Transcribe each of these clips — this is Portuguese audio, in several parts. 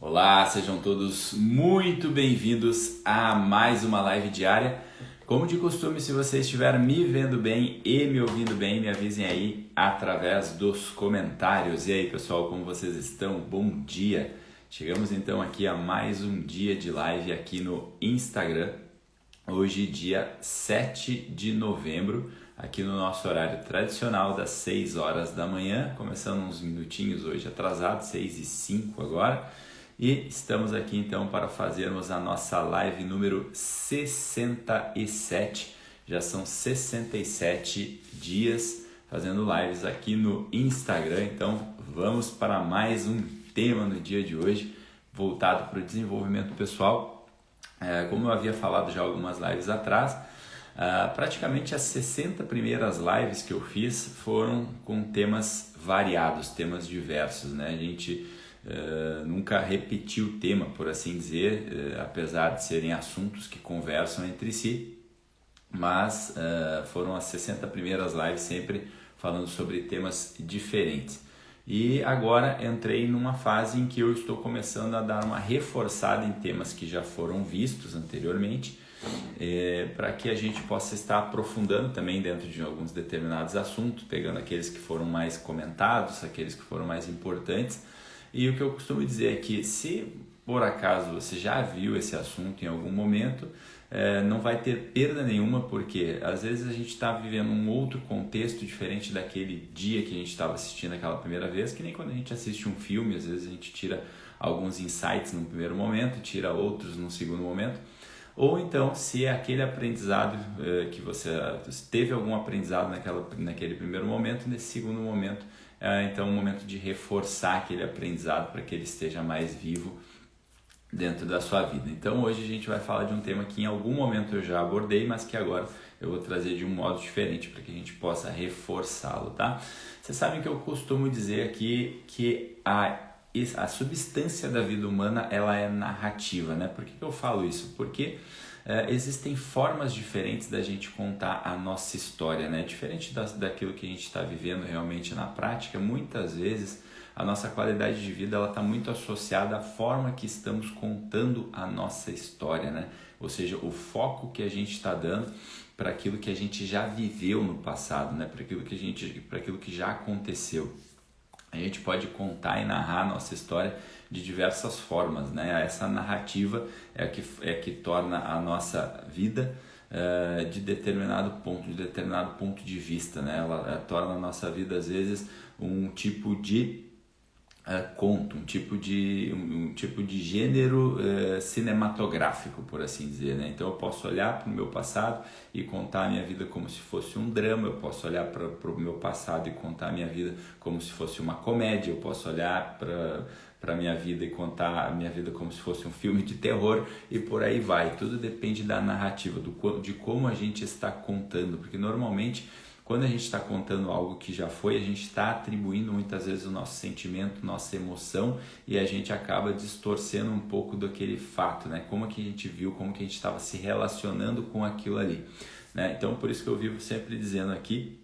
Olá, sejam todos muito bem-vindos a mais uma live diária. Como de costume, se você estiver me vendo bem e me ouvindo bem, me avisem aí através dos comentários. E aí, pessoal, como vocês estão? Bom dia! Chegamos então aqui a mais um dia de live aqui no Instagram. Hoje, dia 7 de novembro, aqui no nosso horário tradicional das 6 horas da manhã, começando uns minutinhos hoje atrasado, 6h05 agora. E estamos aqui então para fazermos a nossa live número 67. Já são 67 dias fazendo lives aqui no Instagram. Então vamos para mais um tema no dia de hoje, voltado para o desenvolvimento pessoal. Como eu havia falado já algumas lives atrás, praticamente as 60 primeiras lives que eu fiz foram com temas variados, temas diversos, né? A gente nunca repetiu o tema, por assim dizer, apesar de serem assuntos que conversam entre si, mas foram as 60 primeiras lives sempre falando sobre temas diferentes. E agora entrei numa fase em que eu estou começando a dar uma reforçada em temas que já foram vistos anteriormente, para que a gente possa estar aprofundando também dentro de alguns determinados assuntos, pegando aqueles que foram mais comentados, aqueles que foram mais importantes. E o que eu costumo dizer é que se por acaso você já viu esse assunto em algum momento, não vai ter perda nenhuma, porque às vezes a gente está vivendo um outro contexto diferente daquele dia que a gente estava assistindo aquela primeira vez, que nem quando a gente assiste um filme, às vezes a gente tira alguns insights num primeiro momento, tira outros num segundo momento. Ou então, se é aquele aprendizado que você teve algum aprendizado naquele primeiro momento, nesse segundo momento, então é um momento de reforçar aquele aprendizado para que ele esteja mais vivo dentro da sua vida. Então hoje a gente vai falar de um tema que em algum momento eu já abordei, mas que agora eu vou trazer de um modo diferente para que a gente possa reforçá-lo, tá? Vocês sabem que eu costumo dizer aqui que a substância da vida humana ela é narrativa, né? Por que eu falo isso? Porque existem formas diferentes da gente contar a nossa história, né? Diferente daquilo que a gente está vivendo realmente na prática, muitas vezes a nossa qualidade de vida está muito associada à forma que estamos contando a nossa história, né? Ou seja, o foco que a gente está dando para aquilo que a gente já viveu no passado, né? Para aquilo que já aconteceu. A gente pode contar e narrar a nossa história de diversas formas, né? Essa narrativa é que torna a nossa vida de determinado ponto de vista, né? Ela torna a nossa vida, às vezes, um tipo de conto, um tipo de gênero cinematográfico, por assim dizer, né? Então eu posso olhar para o meu passado e contar a minha vida como se fosse um drama, eu posso olhar para o meu passado e contar a minha vida como se fosse uma comédia, eu posso olhar para a minha vida e contar a minha vida como se fosse um filme de terror e por aí vai. Tudo depende da narrativa, de como a gente está contando, porque normalmente quando a gente está contando algo que já foi, a gente está atribuindo muitas vezes o nosso sentimento, nossa emoção, e a gente acaba distorcendo um pouco daquele fato, né? Como que a gente viu, como que a gente estava se relacionando com aquilo ali, né? Então, por isso que eu vivo sempre dizendo aqui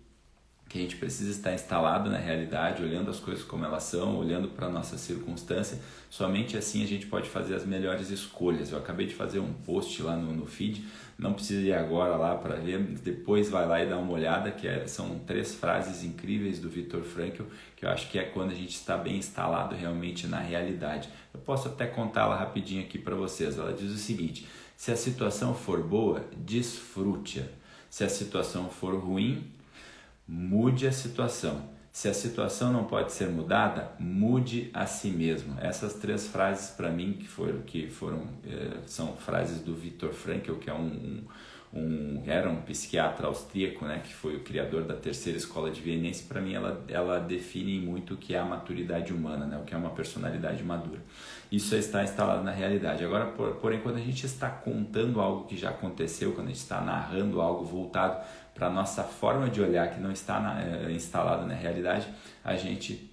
que a gente precisa estar instalado na realidade, olhando as coisas como elas são, olhando para a nossa circunstância. Somente assim a gente pode fazer as melhores escolhas. Eu acabei de fazer um post lá no feed, não precisa ir agora lá para ver, depois vai lá e dá uma olhada, são 3 frases incríveis do Viktor Frankl, que eu acho que é quando a gente está bem instalado realmente na realidade. Eu posso até contá-la rapidinho aqui para vocês. Ela diz o seguinte: se a situação for boa, desfrute-a. Se a situação for ruim, mude a situação. Se a situação não pode ser mudada, mude a si mesmo. Essas 3 frases para mim são frases do Viktor Frankl, que era um psiquiatra austríaco, né, que foi o criador da terceira escola de Viennense. Para mim ela define muito o que é a maturidade humana, né, o que é uma personalidade madura. Isso está instalado na realidade. Agora, porém, quando a gente está contando algo que já aconteceu, quando a gente está narrando algo voltado para a nossa forma de olhar, que não está instalado na realidade, a gente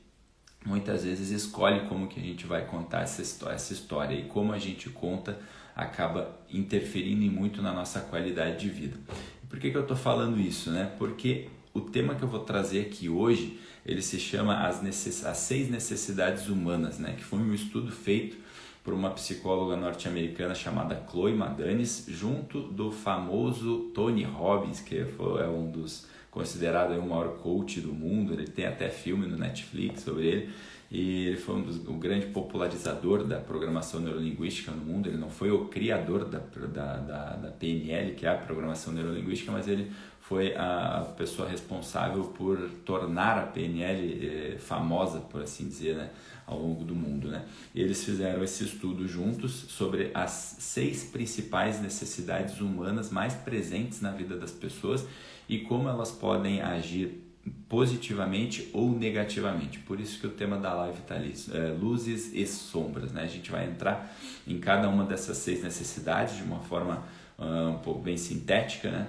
muitas vezes escolhe como que a gente vai contar essa história, e como a gente conta acaba interferindo muito na nossa qualidade de vida. E por que eu estou falando isso, né? Porque o tema que eu vou trazer aqui hoje, ele se chama as 6 necessidades humanas, né? Que foi um estudo feito por uma psicóloga norte-americana chamada Chloe Madanes, junto do famoso Tony Robbins, que é um dos considerado o maior coach do mundo. Ele tem até filme no Netflix sobre ele, e ele foi o grande popularizador da programação neurolinguística no mundo. Ele não foi o criador da PNL, que é a programação neurolinguística, mas ele foi a pessoa responsável por tornar a PNL famosa, por assim dizer, né, ao longo do mundo, né? E eles fizeram esse estudo juntos sobre as 6 principais necessidades humanas mais presentes na vida das pessoas e como elas podem agir positivamente ou negativamente. Por isso que o tema da live está ali, luzes e sombras, né? A gente vai entrar em cada uma dessas 6 necessidades de uma forma um pouco bem sintética, né?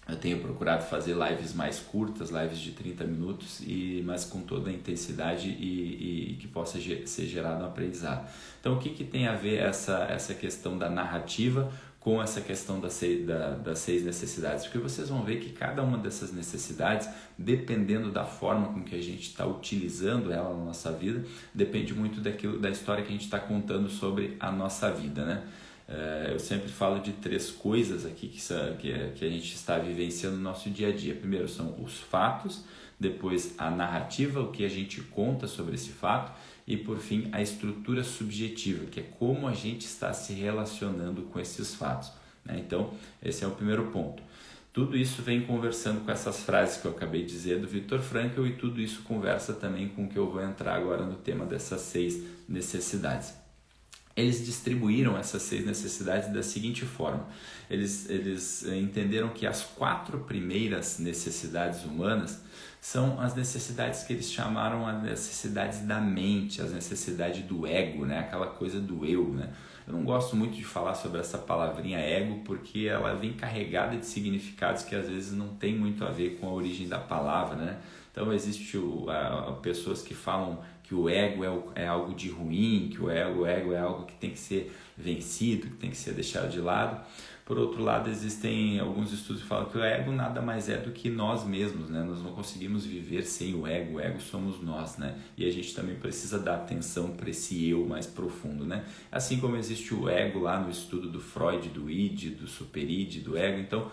Eu tenho procurado fazer lives mais curtas, lives de 30 minutos, mas com toda a intensidade e que possa ser gerado um aprendizado. Então, o que tem a ver essa questão da narrativa com essa questão das 6 necessidades? Porque vocês vão ver que cada uma dessas necessidades, dependendo da forma com que a gente está utilizando ela na nossa vida, depende muito da história que a gente está contando sobre a nossa vida, né? Eu sempre falo de 3 coisas aqui que a gente está vivenciando no nosso dia a dia. Primeiro são os fatos, depois a narrativa, o que a gente conta sobre esse fato, e por fim a estrutura subjetiva, que é como a gente está se relacionando com esses fatos, né? Então esse é o primeiro ponto. Tudo isso vem conversando com essas frases que eu acabei de dizer do Viktor Frankl, e tudo isso conversa também com o que eu vou entrar agora no tema dessas 6 necessidades. Eles distribuíram essas 6 necessidades da seguinte forma: eles entenderam que as 4 primeiras necessidades humanas são as necessidades que eles chamaram as necessidades da mente, as necessidades do ego, né? Aquela coisa do eu, né? Eu não gosto muito de falar sobre essa palavrinha ego, porque ela vem carregada de significados que às vezes não tem muito a ver com a origem da palavra, né? Então existe pessoas que falam que o ego é algo de ruim, que o ego é algo que tem que ser vencido, que tem que ser deixado de lado. Por outro lado, existem alguns estudos que falam que o ego nada mais é do que nós mesmos, né? Nós não conseguimos viver sem o ego somos nós, né? E a gente também precisa dar atenção para esse eu mais profundo, né? Assim como existe o ego lá no estudo do Freud, do id, do super-id, do ego. Então,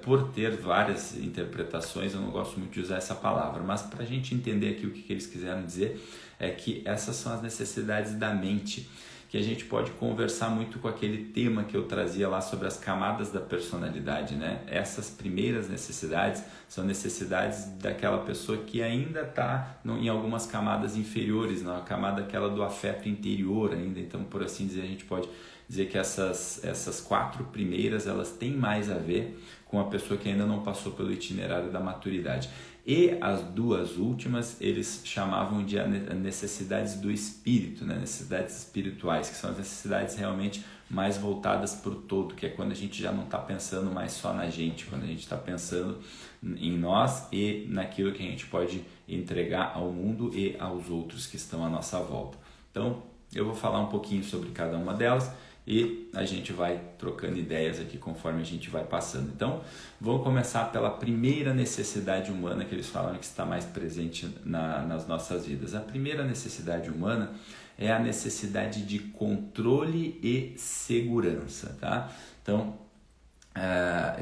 por ter várias interpretações, eu não gosto muito de usar essa palavra, mas para a gente entender aqui o que eles quiseram dizer, é que essas são as necessidades da mente, que a gente pode conversar muito com aquele tema que eu trazia lá sobre as camadas da personalidade, né? Essas primeiras necessidades são necessidades daquela pessoa que ainda está em algumas camadas inferiores, na camada aquela do afeto interior ainda. Então, por assim dizer, a gente pode dizer que essas 4 primeiras, elas têm mais a ver com a pessoa que ainda não passou pelo itinerário da maturidade. E as 2 últimas, eles chamavam de necessidades do espírito, né? Necessidades espirituais, que são as necessidades realmente mais voltadas para o todo, que é quando a gente já não está pensando mais só na gente, quando a gente está pensando em nós e naquilo que a gente pode entregar ao mundo e aos outros que estão à nossa volta. Então, eu vou falar um pouquinho sobre cada uma delas e a gente vai trocando ideias aqui conforme a gente vai passando. Então, vamos começar pela primeira necessidade humana que eles falam que está mais presente nas nossas vidas. A primeira necessidade humana é a necessidade de controle e segurança, tá? Então,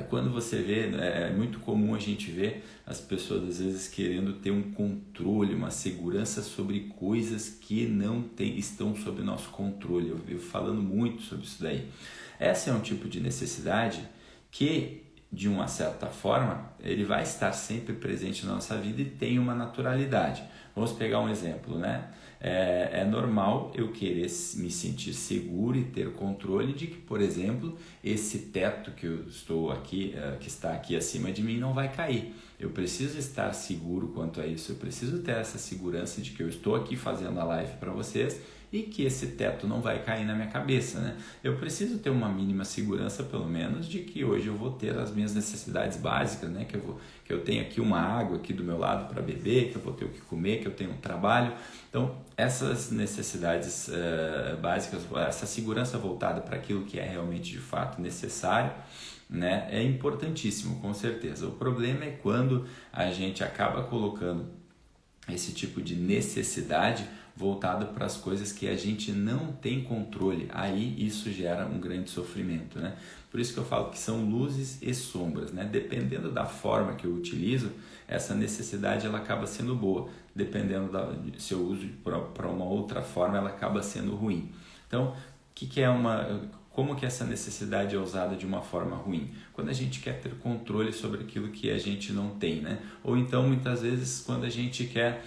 quando você vê, é muito comum a gente ver as pessoas às vezes querendo ter um controle, uma segurança sobre coisas que não estão sob o nosso controle. Eu vivo falando muito sobre isso daí. Essa é um tipo de necessidade que, de uma certa forma, ele vai estar sempre presente na nossa vida e tem uma naturalidade. Vamos pegar um exemplo, né? É normal eu querer me sentir seguro e ter controle de que, por exemplo, esse teto que eu estou aqui, que está aqui acima de mim, não vai cair. Eu preciso estar seguro quanto a isso, eu preciso ter essa segurança de que eu estou aqui fazendo a live para vocês e que esse teto não vai cair na minha cabeça, né? Eu preciso ter uma mínima segurança, pelo menos, de que hoje eu vou ter as minhas necessidades básicas, né? Que eu tenho aqui uma água aqui do meu lado para beber, que eu vou ter o que comer, que eu tenho um trabalho. Então, essas necessidades básicas, essa segurança voltada para aquilo que é realmente de fato necessário, né? É importantíssimo, com certeza. O problema é quando a gente acaba colocando esse tipo de necessidade voltado para as coisas que a gente não tem controle. Aí isso gera um grande sofrimento, né? Por isso que eu falo que são luzes e sombras, né? Dependendo da forma que eu utilizo, essa necessidade ela acaba sendo boa. Dependendo se eu uso para uma outra forma, ela acaba sendo ruim. Então, como que essa necessidade é usada de uma forma ruim? Quando a gente quer ter controle sobre aquilo que a gente não tem, né? Ou então, muitas vezes, quando a gente quer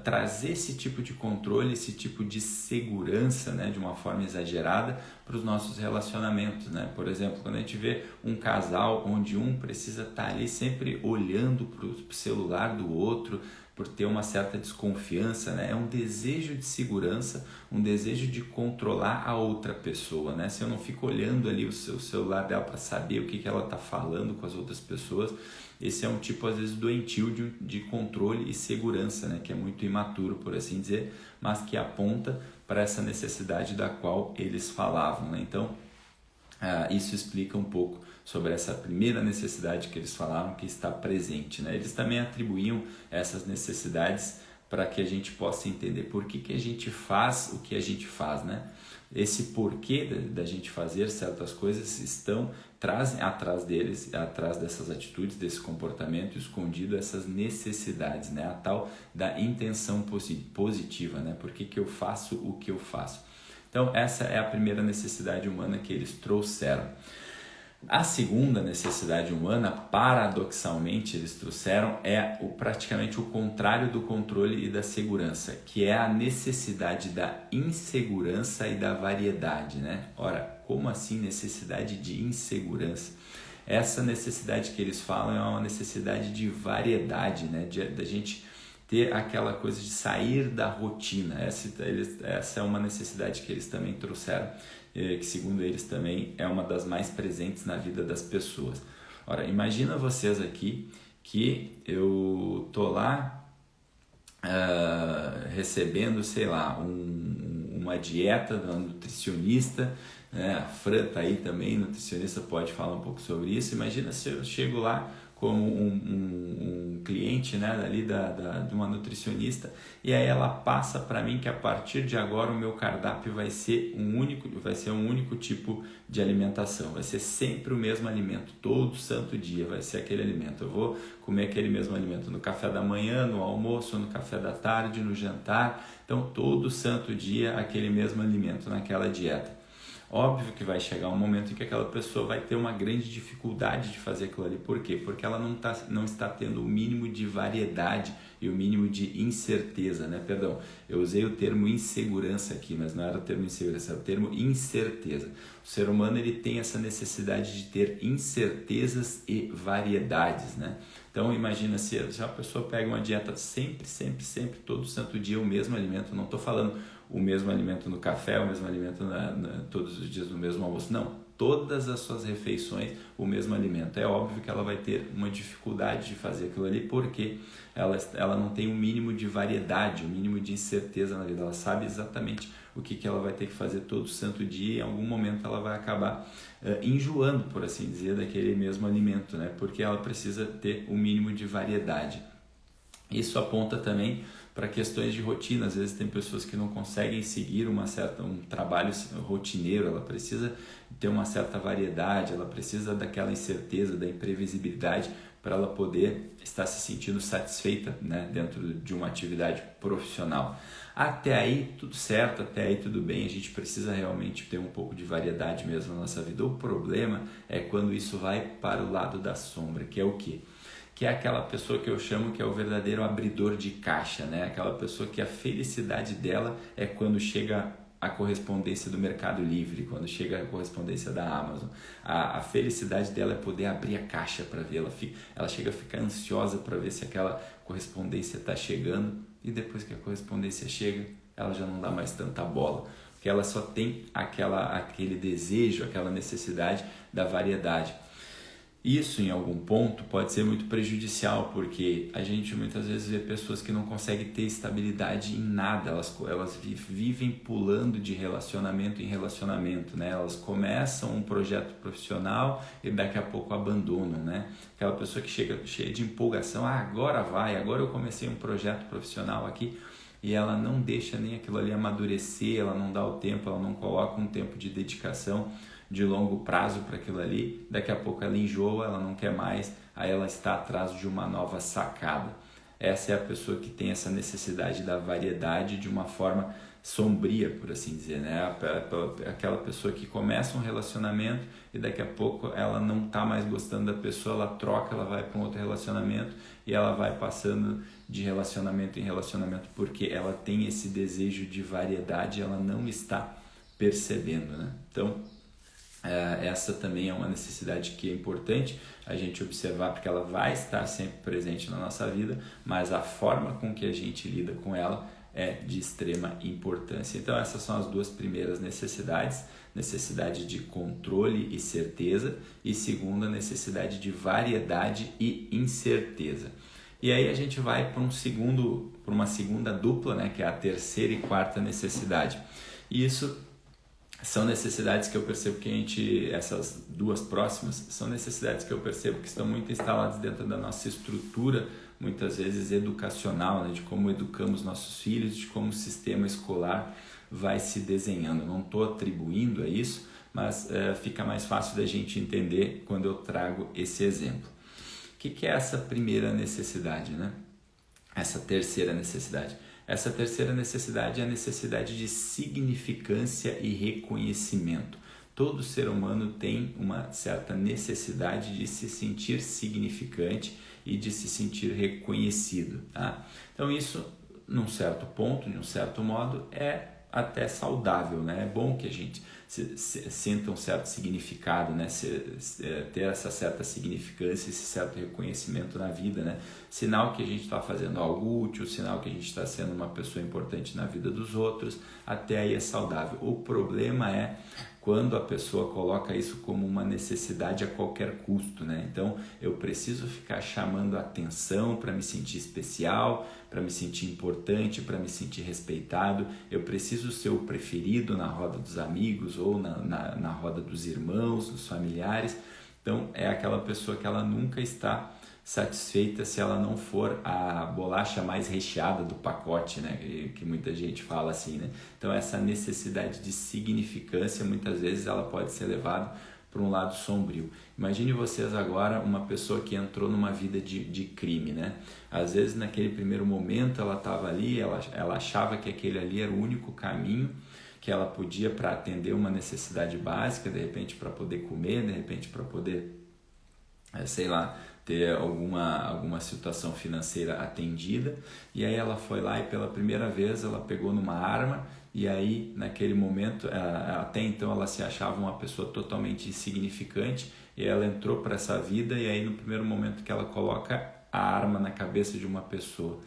trazer esse tipo de controle, esse tipo de segurança, né, de uma forma exagerada para os nossos relacionamentos, né? Por exemplo, quando a gente vê um casal onde um precisa estar ali sempre olhando para o celular do outro, por ter uma certa desconfiança, né? É um desejo de segurança, um desejo de controlar a outra pessoa, né? Se eu não fico olhando ali o celular dela para saber o que ela está falando com as outras pessoas, esse é um tipo, às vezes, doentio de controle e segurança, né? Que é muito imaturo, por assim dizer, mas que aponta para essa necessidade da qual eles falavam, né? Então, isso explica um pouco sobre essa primeira necessidade que eles falaram que está presente, né? Eles também atribuíam essas necessidades para que a gente possa entender por que a gente faz o que a gente faz, né? Esse porquê da gente fazer certas coisas trazem atrás dessas atitudes, desse comportamento escondido essas necessidades, né? A tal da intenção positiva, né? Por que eu faço o que eu faço? Então, essa é a primeira necessidade humana que eles trouxeram. A segunda necessidade humana, paradoxalmente, eles trouxeram praticamente o contrário do controle e da segurança, que é a necessidade da insegurança e da variedade, né? Ora, como assim necessidade de insegurança? Essa necessidade que eles falam é uma necessidade de variedade, né? Da gente ter aquela coisa de sair da rotina. Essa é uma necessidade que eles também trouxeram, que segundo eles também é uma das mais presentes na vida das pessoas. Ora, imagina vocês aqui que eu tô lá recebendo, sei lá, uma dieta da nutricionista, né? A Fran tá aí também, nutricionista, pode falar um pouco sobre isso. Imagina se eu chego lá como um cliente, né, de uma nutricionista, e aí ela passa para mim que a partir de agora o meu cardápio vai ser um único tipo de alimentação, vai ser sempre o mesmo alimento, todo santo dia vai ser aquele alimento, eu vou comer aquele mesmo alimento no café da manhã, no almoço, no café da tarde, no jantar, então todo santo dia aquele mesmo alimento naquela dieta. Óbvio que vai chegar um momento em que aquela pessoa vai ter uma grande dificuldade de fazer aquilo ali. Por quê? Porque ela não está tendo o mínimo de variedade e o mínimo de incerteza, né? Perdão, eu usei o termo insegurança aqui, mas não era o termo insegurança, era o termo incerteza. O ser humano ele tem essa necessidade de ter incertezas e variedades, né? Então imagina se a pessoa pega uma dieta sempre, todo santo dia o mesmo alimento, não estou falando o mesmo alimento no café, o mesmo alimento todos os dias no mesmo almoço, não, todas as suas refeições o mesmo alimento, é óbvio que ela vai ter uma dificuldade de fazer aquilo ali, porque ela não tem o mínimo de variedade, o mínimo de incerteza na vida, ela sabe exatamente o que ela vai ter que fazer todo santo dia e em algum momento ela vai acabar enjoando, por assim dizer, daquele mesmo alimento, né? Porque ela precisa ter o mínimo de variedade. Isso aponta também para questões de rotina. Às vezes tem pessoas que não conseguem seguir um trabalho rotineiro, ela precisa ter uma certa variedade, ela precisa daquela incerteza, da imprevisibilidade para ela poder estar se sentindo satisfeita, né, dentro de uma atividade profissional. Até aí tudo certo, até aí tudo bem, a gente precisa realmente ter um pouco de variedade mesmo na nossa vida. O problema é quando isso vai para o lado da sombra, que é o quê? Que é aquela pessoa que eu chamo que é o verdadeiro abridor de caixa, né? Aquela pessoa que a felicidade dela é quando chega a correspondência do Mercado Livre, quando chega a correspondência da Amazon. A felicidade dela é poder abrir a caixa para ver, ela chega a ficar ansiosa para ver se aquela correspondência está chegando, e depois que a correspondência chega, ela já não dá mais tanta bola, porque ela só tem aquele desejo, aquela necessidade da variedade. Isso, em algum ponto, pode ser muito prejudicial, porque a gente muitas vezes vê pessoas que não conseguem ter estabilidade em nada, elas vivem pulando de relacionamento em relacionamento, né? Elas começam um projeto profissional e daqui a pouco abandonam, né? Aquela pessoa que chega cheia de empolgação, agora eu comecei um projeto profissional aqui, e ela não deixa nem aquilo ali amadurecer, ela não dá o tempo, ela não coloca um tempo de dedicação de longo prazo para aquilo ali, daqui a pouco ela enjoa, ela não quer mais, aí ela está atrás de uma nova sacada. Essa é a pessoa que tem essa necessidade da variedade de uma forma sombria, por assim dizer, né? Aquela pessoa que começa um relacionamento e daqui a pouco ela não está mais gostando da pessoa, ela troca, ela vai para um outro relacionamento e ela vai passando de relacionamento em relacionamento porque ela tem esse desejo de variedade, ela não está percebendo, né? Então, essa também é uma necessidade que é importante a gente observar, porque ela vai estar sempre presente na nossa vida, mas a forma com que a gente lida com ela é de extrema importância. Então essas são as duas primeiras necessidades: necessidade de controle e certeza, e segunda, necessidade de variedade e incerteza. E aí a gente vai para uma segunda dupla, né, que é a terceira e quarta necessidade. E isso são necessidades que eu percebo que essas duas próximas, são necessidades que eu percebo que estão muito instaladas dentro da nossa estrutura, muitas vezes educacional, né? De como educamos nossos filhos, de como o sistema escolar vai se desenhando. Não estou atribuindo a isso, mas fica mais fácil da gente entender quando eu trago esse exemplo. O que é essa primeira necessidade, né? Essa terceira necessidade? Essa terceira necessidade é a necessidade de significância e reconhecimento. Todo ser humano tem uma certa necessidade de se sentir significante e de se sentir reconhecido, tá? Então isso, num certo ponto, de um certo modo, é até saudável, né? É bom que a gente sinta um certo significado, né? Ter essa certa significância, esse certo reconhecimento na vida, né? Sinal que a gente está fazendo algo útil, sinal que a gente está sendo uma pessoa importante na vida dos outros, até aí é saudável. O problema é quando a pessoa coloca isso como uma necessidade a qualquer custo, né? Então, eu preciso ficar chamando a atenção para me sentir especial, para me sentir importante, para me sentir respeitado. Eu preciso ser o preferido na roda dos amigos ou na roda dos irmãos, dos familiares. Então, é aquela pessoa que ela nunca está satisfeita se ela não for a bolacha mais recheada do pacote, né? Que muita gente fala assim, né? Então essa necessidade de significância muitas vezes ela pode ser levada para um lado sombrio. Imagine vocês agora uma pessoa que entrou numa vida de crime, né? Às vezes naquele primeiro momento ela estava ali, ela achava que aquele ali era o único caminho que ela podia para atender uma necessidade básica, de repente para poder comer, de repente para poder, sei lá, ter alguma situação financeira atendida, e aí ela foi lá e pela primeira vez ela pegou numa arma, e aí naquele momento, até então ela se achava uma pessoa totalmente insignificante, e ela entrou para essa vida, e aí no primeiro momento que ela coloca a arma na cabeça de uma pessoa,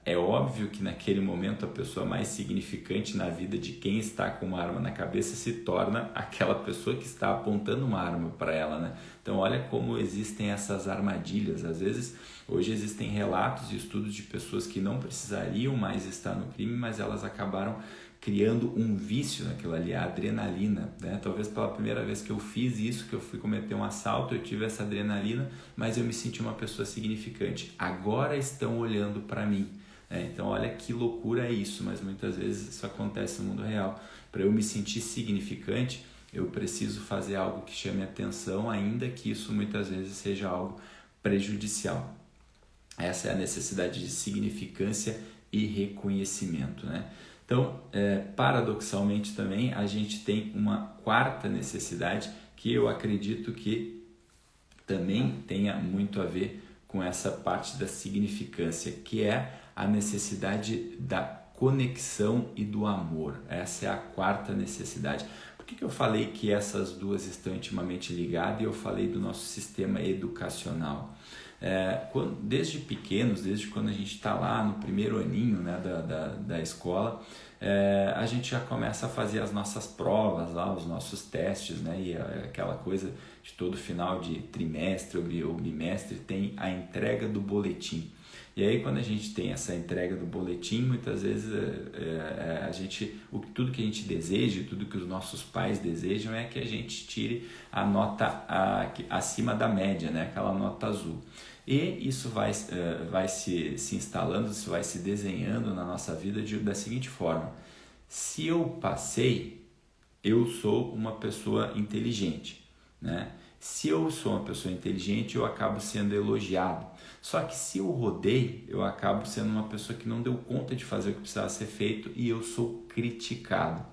é óbvio que naquele momento a pessoa mais significante na vida de quem está com uma arma na cabeça se torna aquela pessoa que está apontando uma arma para ela, né? Então olha como existem essas armadilhas. Às vezes, hoje existem relatos e estudos de pessoas que não precisariam mais estar no crime, mas elas acabaram criando um vício naquilo ali, a adrenalina, né? Talvez pela primeira vez que eu fiz isso, que eu fui cometer um assalto, eu tive essa adrenalina, mas eu me senti uma pessoa significante. Agora estão olhando para mim, né? Então olha que loucura é isso, mas muitas vezes isso acontece no mundo real. Para eu me sentir significante, eu preciso fazer algo que chame atenção, ainda que isso muitas vezes seja algo prejudicial. Essa é a necessidade de significância e reconhecimento, né? Então, paradoxalmente também, a gente tem uma quarta necessidade que eu acredito que também tenha muito a ver com essa parte da significância, que é a necessidade da conexão e do amor. Essa é a quarta necessidade. Por que eu falei que essas duas estão intimamente ligadas e eu falei do nosso sistema educacional? Desde pequenos, desde quando a gente está lá no primeiro aninho, né, da escola, a gente já começa a fazer as nossas provas, lá, os nossos testes, né, e aquela coisa de todo final de trimestre ou bimestre tem a entrega do boletim. E aí quando a gente tem essa entrega do boletim, muitas vezes tudo que a gente deseja, tudo que os nossos pais desejam é que a gente tire a nota acima da média, né? Aquela nota azul. E isso vai se instalando, isso vai se desenhando na nossa vida da seguinte forma: se eu passei, eu sou uma pessoa inteligente, né? Se eu sou uma pessoa inteligente, eu acabo sendo elogiado. Só que se eu rodei, eu acabo sendo uma pessoa que não deu conta de fazer o que precisava ser feito e eu sou criticado.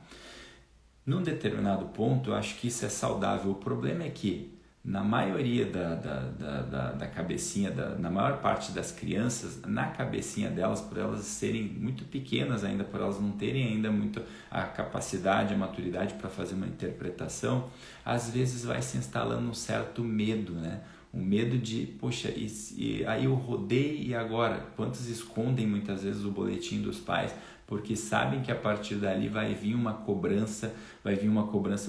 Num determinado ponto, eu acho que isso é saudável. O problema é que na maioria da cabecinha, na maior parte das crianças, na cabecinha delas, por elas serem muito pequenas ainda, por elas não terem ainda muito a capacidade, a maturidade para fazer uma interpretação, às vezes vai se instalando um certo medo, né? Um medo de, poxa, aí eu rodei e agora? Quantos escondem muitas vezes o boletim dos pais? Porque sabem que a partir dali vai vir uma cobrança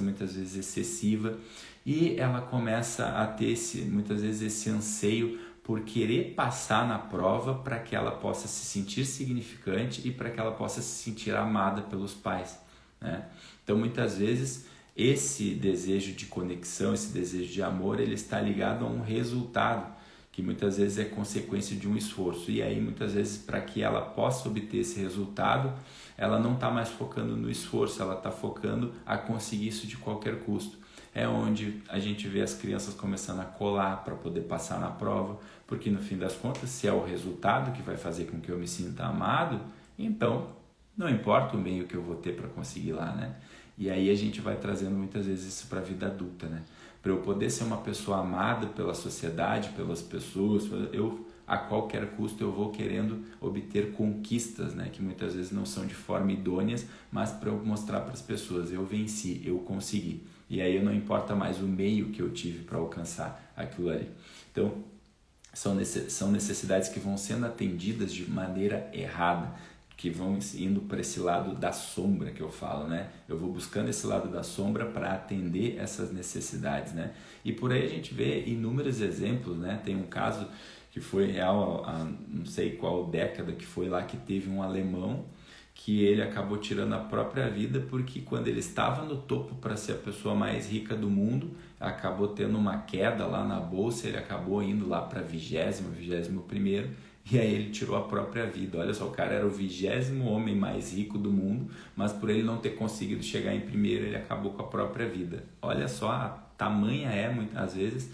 muitas vezes excessiva, e ela começa a ter muitas vezes esse anseio por querer passar na prova para que ela possa se sentir significante e para que ela possa se sentir amada pelos pais, né? Então muitas vezes esse desejo de conexão, esse desejo de amor, ele está ligado a um resultado que muitas vezes é consequência de um esforço. E aí muitas vezes, para que ela possa obter esse resultado, ela não está mais focando no esforço, ela está focando a conseguir isso de qualquer custo. É onde a gente vê as crianças começando a colar para poder passar na prova, porque no fim das contas, se é o resultado que vai fazer com que eu me sinta amado, então não importa o meio que eu vou ter para conseguir lá, né? E aí a gente vai trazendo muitas vezes isso para a vida adulta, né? Para eu poder ser uma pessoa amada pela sociedade, pelas pessoas, a qualquer custo eu vou querendo obter conquistas, né? Que muitas vezes não são de forma idôneas, mas para eu mostrar para as pessoas, eu venci, eu consegui. E aí não importa mais o meio que eu tive para alcançar aquilo ali. Então, são necessidades que vão sendo atendidas de maneira errada, que vão indo para esse lado da sombra que eu falo, né? Eu vou buscando esse lado da sombra para atender essas necessidades, né? E por aí a gente vê inúmeros exemplos, né? Tem um caso que foi real, não sei qual década que foi lá, que teve um alemão que ele acabou tirando a própria vida porque quando ele estava no topo para ser a pessoa mais rica do mundo, acabou tendo uma queda lá na bolsa, ele acabou indo lá para 21º, e aí ele tirou a própria vida. Olha só, o cara era o 20º homem mais rico do mundo, mas por ele não ter conseguido chegar em primeiro, ele acabou com a própria vida. Olha só, a tamanha muitas vezes,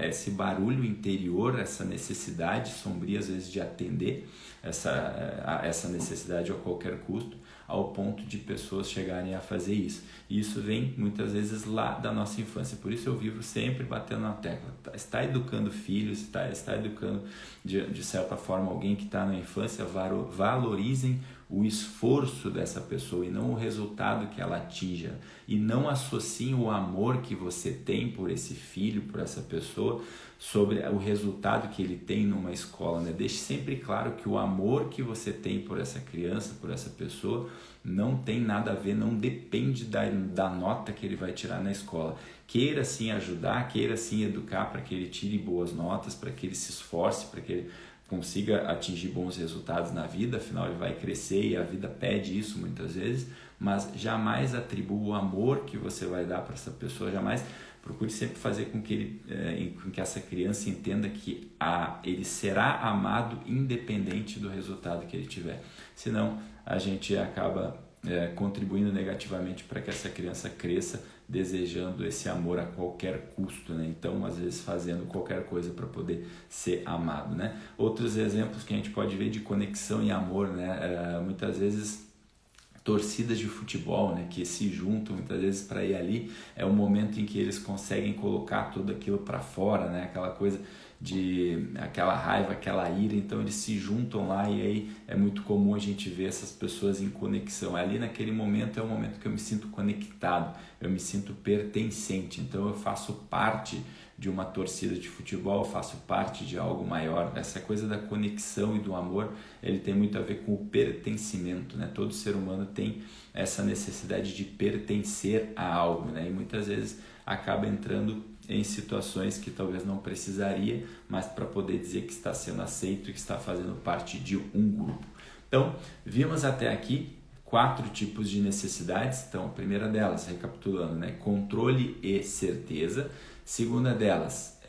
esse barulho interior, essa necessidade sombria às vezes de atender essa necessidade a qualquer custo, ao ponto de pessoas chegarem a fazer isso. E isso vem muitas vezes lá da nossa infância. Por isso eu vivo sempre batendo na tecla. Está educando filhos, está educando de certa forma alguém que está na infância, valorizem o esforço dessa pessoa e não o resultado que ela atinja, e não associem o amor que você tem por esse filho, por essa pessoa, sobre o resultado que ele tem numa escola, né? Deixe sempre claro que o amor que você tem por essa criança, por essa pessoa, não tem nada a ver, não depende da nota que ele vai tirar na escola. Queira sim ajudar, queira sim educar para que ele tire boas notas, para que ele se esforce, para que ele consiga atingir bons resultados na vida, afinal ele vai crescer e a vida pede isso muitas vezes, mas jamais atribua o amor que você vai dar para essa pessoa, jamais procure sempre fazer com que essa criança entenda que ele será amado independente do resultado que ele tiver. Senão a gente acaba contribuindo negativamente para que essa criança cresça desejando esse amor a qualquer custo, né? Então, às vezes, fazendo qualquer coisa para poder ser amado, né? Outros exemplos que a gente pode ver de conexão e amor, né? Muitas vezes torcidas de futebol, né, que se juntam muitas vezes para ir ali, é o momento em que eles conseguem colocar tudo aquilo para fora, né, aquela coisa aquela raiva, aquela ira, então eles se juntam lá e aí é muito comum a gente ver essas pessoas em conexão. Ali naquele momento é o momento que eu me sinto conectado, eu me sinto pertencente, então eu faço parte de uma torcida de futebol, eu faço parte de algo maior. Essa coisa da conexão e do amor, ele tem muito a ver com o pertencimento, né? Todo ser humano tem essa necessidade de pertencer a algo, né? E muitas vezes acaba entrando em situações que talvez não precisaria, mas para poder dizer que está sendo aceito e que está fazendo parte de um grupo. Então, vimos até aqui 4 tipos de necessidades. Então, a primeira delas, recapitulando, né? Controle e certeza. Segunda delas,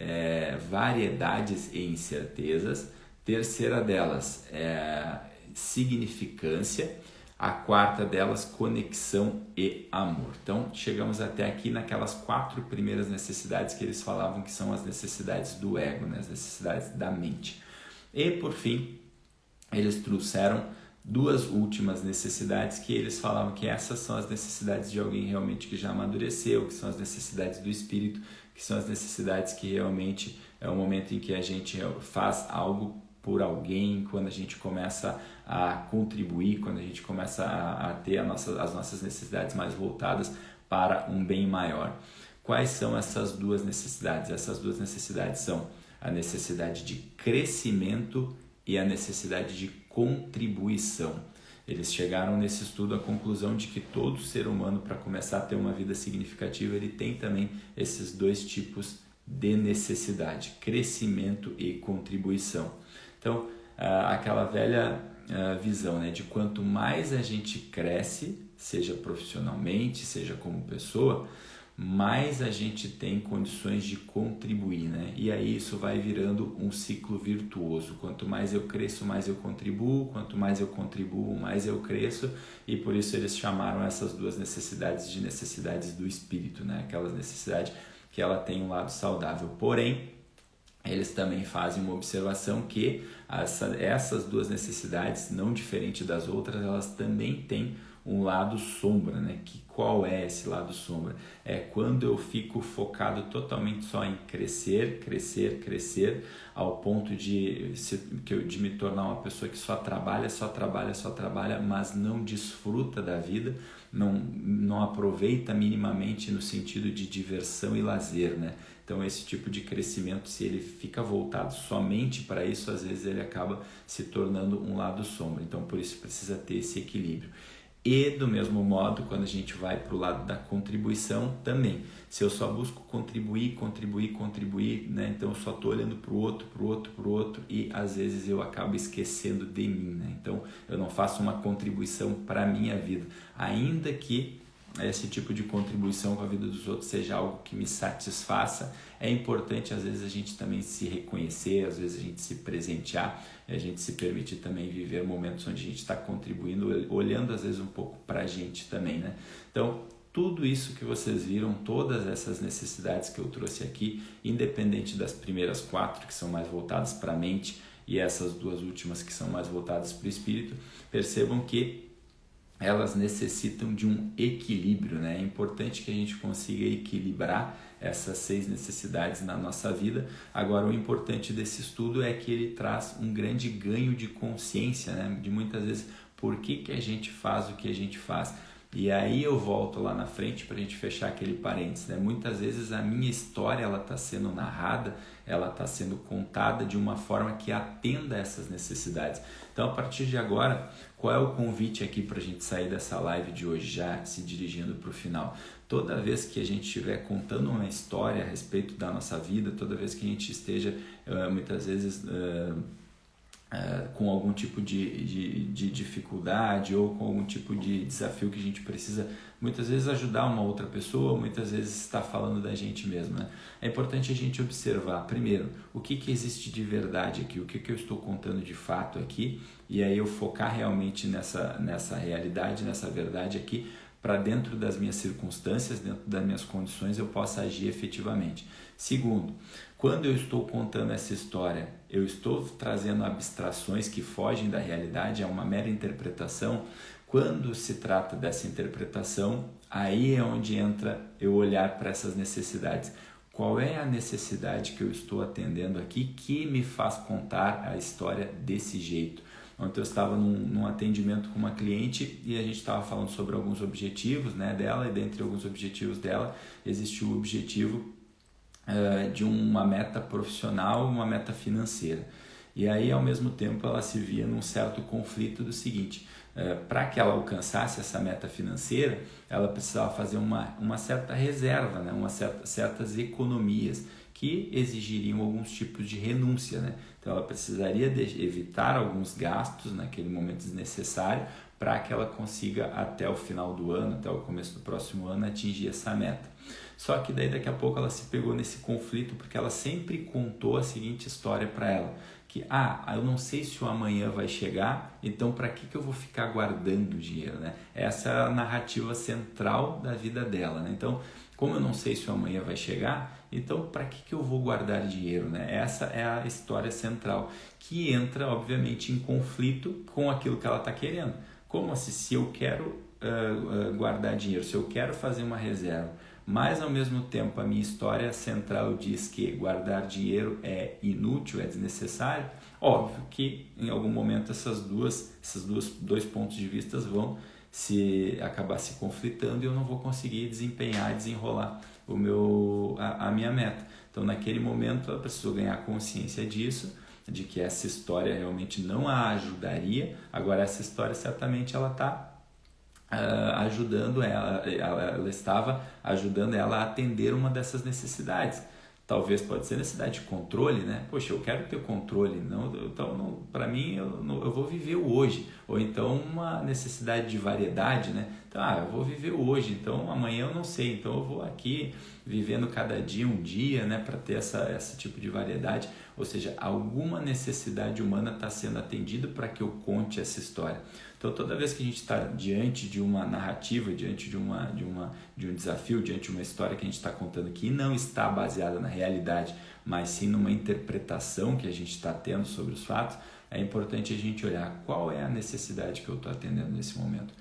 variedades e incertezas. Terceira delas, significância. A quarta delas, conexão e amor. Então, chegamos até aqui naquelas 4 primeiras necessidades que eles falavam que são as necessidades do ego, né? As necessidades da mente. E, por fim, eles trouxeram 2 últimas necessidades que eles falavam que essas são as necessidades de alguém realmente que já amadureceu, que são as necessidades do espírito, que são as necessidades que realmente é o momento em que a gente faz algo por alguém, quando a gente começa a contribuir, quando a gente começa a ter as nossas necessidades mais voltadas para um bem maior. Quais são essas 2 necessidades? Essas 2 necessidades são a necessidade de crescimento e a necessidade de contribuição. Eles chegaram nesse estudo à conclusão de que todo ser humano, para começar a ter uma vida significativa, ele tem também esses 2 tipos de necessidade, crescimento e contribuição. Então, aquela velha visão, né, de quanto mais a gente cresce, seja profissionalmente, seja como pessoa, mais a gente tem condições de contribuir, né? E aí isso vai virando um ciclo virtuoso. Quanto mais eu cresço, mais eu contribuo. Quanto mais eu contribuo, mais eu cresço. E por isso eles chamaram essas 2 necessidades de necessidades do espírito, né? Aquelas necessidades que ela tem um lado saudável. Porém, eles também fazem uma observação que essas 2 necessidades, não diferente das outras, elas também têm um lado sombra, né? Qual é esse lado sombra? É quando eu fico focado totalmente só em crescer, ao ponto de me tornar uma pessoa que só trabalha, mas não desfruta da vida, não aproveita minimamente no sentido de diversão e lazer, né? Então esse tipo de crescimento, se ele fica voltado somente para isso, às vezes ele acaba se tornando um lado sombra. Então por isso precisa ter esse equilíbrio. E do mesmo modo, quando a gente vai para o lado da contribuição também. Se eu só busco contribuir, né? Então eu só estou olhando para o outro e às vezes eu acabo esquecendo de mim, né? Então eu não faço uma contribuição para a minha vida, ainda que esse tipo de contribuição com a vida dos outros seja algo que me satisfaça. É importante às vezes a gente também se reconhecer, às vezes a gente se presentear, a gente se permitir também viver momentos onde a gente está contribuindo, olhando às vezes um pouco para a gente também, né? Então, tudo isso que vocês viram, todas essas necessidades que eu trouxe aqui, independente das primeiras 4 que são mais voltadas para a mente e essas 2 últimas que são mais voltadas para o espírito, percebam que elas necessitam de um equilíbrio, né? É importante que a gente consiga equilibrar essas 6 necessidades na nossa vida. Agora, o importante desse estudo é que ele traz um grande ganho de consciência, né? De muitas vezes, por que a gente faz o que a gente faz. E aí eu volto lá na frente para a gente fechar aquele parênteses, né? Muitas vezes a minha história ela está sendo narrada, ela está sendo contada de uma forma que atenda a essas necessidades. Então, a partir de agora, qual é o convite aqui para a gente sair dessa live de hoje, já se dirigindo para o final? Toda vez que a gente estiver contando uma história a respeito da nossa vida, toda vez que a gente esteja, muitas vezes, com algum tipo de dificuldade ou com algum tipo de desafio que a gente precisa muitas vezes ajudar uma outra pessoa, muitas vezes está falando da gente mesmo, né? É importante a gente observar, primeiro, o que existe de verdade aqui, o que eu estou contando de fato aqui, e aí eu focar realmente nessa realidade, nessa verdade aqui, para dentro das minhas circunstâncias, dentro das minhas condições, eu possa agir efetivamente. Segundo, quando eu estou contando essa história, eu estou trazendo abstrações que fogem da realidade, é uma mera interpretação. Quando se trata dessa interpretação, aí é onde entra eu olhar para essas necessidades. Qual é a necessidade que eu estou atendendo aqui que me faz contar a história desse jeito? Ontem eu estava num atendimento com uma cliente e a gente estava falando sobre alguns objetivos, né, dela, e dentre alguns objetivos dela existe o objetivo de uma meta profissional, uma meta financeira. E aí, ao mesmo tempo, ela se via num certo conflito do seguinte: para que ela alcançasse essa meta financeira, ela precisava fazer uma certa reserva, né? Certas economias que exigiriam alguns tipos de renúncia, né? Então ela precisaria evitar alguns gastos naquele momento desnecessário para que ela consiga até o final do ano, até o começo do próximo ano, atingir essa meta. Só que daí daqui a pouco ela se pegou nesse conflito porque ela sempre contou a seguinte história para ela, que eu não sei se o amanhã vai chegar, então para que eu vou ficar guardando dinheiro, né? Essa é a narrativa central da vida dela, né? Então, como eu não sei se o amanhã vai chegar, então para que eu vou guardar dinheiro, né? Essa é a história central, que entra obviamente em conflito com aquilo que ela está querendo. Como assim, se eu quero guardar dinheiro, se eu quero fazer uma reserva, mas ao mesmo tempo a minha história central diz que guardar dinheiro é inútil, é desnecessário, óbvio que em algum momento esses dois pontos de vista vão acabar se conflitando e eu não vou conseguir desempenhar e desenrolar a minha meta. Então naquele momento ela precisou ganhar consciência disso, de que essa história realmente não a ajudaria. Agora essa história certamente ela está ajudando ela estava ajudando ela a atender uma dessas necessidades. Talvez pode ser necessidade de controle, né? Poxa, eu quero ter controle, então para mim eu vou viver o hoje. Ou então uma necessidade de variedade, né? Então, eu vou viver o hoje, então amanhã eu não sei, então eu vou aqui vivendo cada dia um dia, né? Para ter esse tipo de variedade. Ou seja, alguma necessidade humana está sendo atendida para que eu conte essa história. Então, toda vez que a gente está diante de uma narrativa, diante de um desafio, diante de uma história que a gente está contando que não está baseada na realidade, mas sim numa interpretação que a gente está tendo sobre os fatos, é importante a gente olhar qual é a necessidade que eu estou atendendo nesse momento.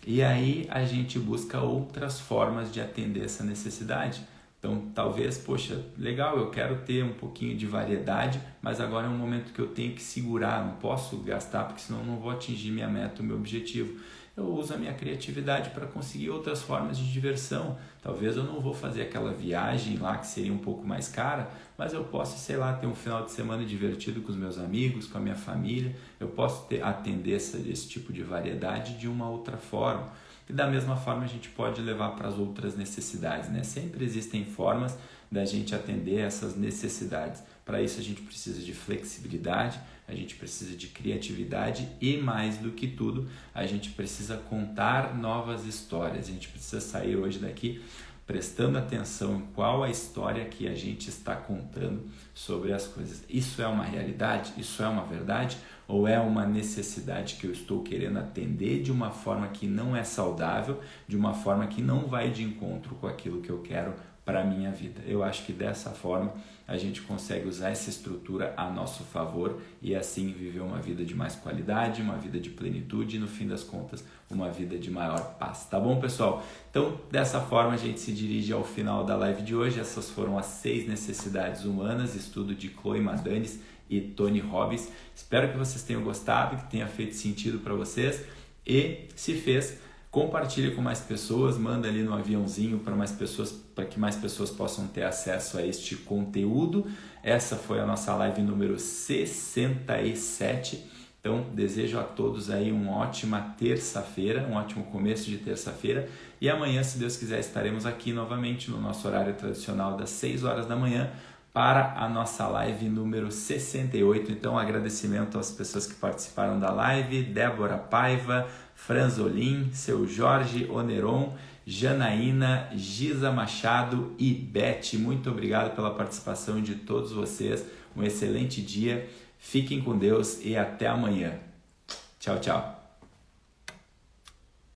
E aí a gente busca outras formas de atender essa necessidade. Então, talvez, poxa, legal, eu quero ter um pouquinho de variedade, mas agora é um momento que eu tenho que segurar, não posso gastar, porque senão eu não vou atingir minha meta, o meu objetivo. Eu uso a minha criatividade para conseguir outras formas de diversão. Talvez eu não vou fazer aquela viagem lá que seria um pouco mais cara, mas eu posso, sei lá, ter um final de semana divertido com os meus amigos, com a minha família. Eu posso atender esse tipo de variedade de uma outra forma. E da mesma forma a gente pode levar para as outras necessidades, né? Sempre existem formas da gente atender essas necessidades. Para isso a gente precisa de flexibilidade, a gente precisa de criatividade e, mais do que tudo, a gente precisa contar novas histórias. A gente precisa sair hoje daqui prestando atenção em qual a história que a gente está contando sobre as coisas. Isso é uma realidade? Isso é uma verdade? Ou é uma necessidade que eu estou querendo atender de uma forma que não é saudável, de uma forma que não vai de encontro com aquilo que eu quero para a minha vida? Eu acho que dessa forma a gente consegue usar essa estrutura a nosso favor e assim viver uma vida de mais qualidade, uma vida de plenitude e, no fim das contas, uma vida de maior paz. Tá bom, pessoal? Então, dessa forma a gente se dirige ao final da live de hoje. Essas foram as 6 necessidades humanas, estudo de Chloe Madanes e Tony Robbins. Espero que vocês tenham gostado, que tenha feito sentido para vocês, e se fez, compartilhe com mais pessoas, manda ali no aviãozinho para que mais pessoas possam ter acesso a este conteúdo. Essa foi a nossa live número 67. Então, desejo a todos aí uma ótima terça-feira, um ótimo começo de terça-feira, e amanhã, se Deus quiser, estaremos aqui novamente no nosso horário tradicional das 6 horas da manhã para a nossa live número 68. Então, agradecimento às pessoas que participaram da live: Débora Paiva, Franzolin, seu Jorge Oneron, Janaína, Giza Machado e Beth. Muito obrigado pela participação de todos vocês. Um excelente dia, fiquem com Deus e até amanhã. Tchau, tchau.